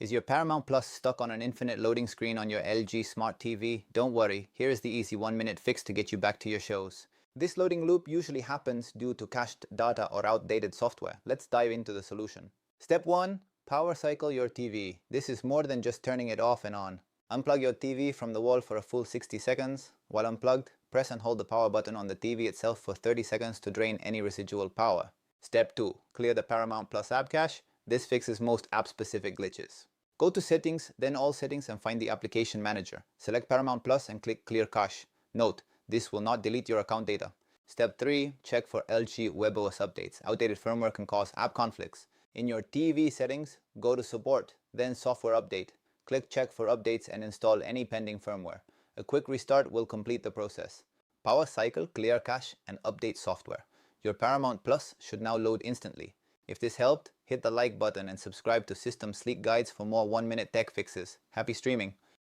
Is your Paramount Plus stuck on an infinite loading screen on your LG Smart TV? Don't worry, here is the easy 1-minute fix to get you back to your shows. This loading loop usually happens due to cached data or outdated software. Let's dive into the solution. Step 1. Power cycle your TV. This is more than just turning it off and on. Unplug your TV from the wall for a full 60 seconds. While unplugged, press and hold the power button on the TV itself for 30 seconds to drain any residual power. Step 2. Clear the Paramount Plus app cache. This fixes most app-specific glitches. Go to Settings, then All Settings and find the Application Manager. Select Paramount Plus and click Clear Cache. Note, this will not delete your account data. Step 3. Check for LG webOS updates. Outdated firmware can cause app conflicts. In your TV settings, go to Support, then Software Update. Click Check for updates and install any pending firmware. A quick restart will complete the process. Power cycle, clear cache, and update software. Your Paramount Plus should now load instantly. If this helped, hit the like button and subscribe to System Sleek Guides for more 1-minute tech fixes. Happy streaming!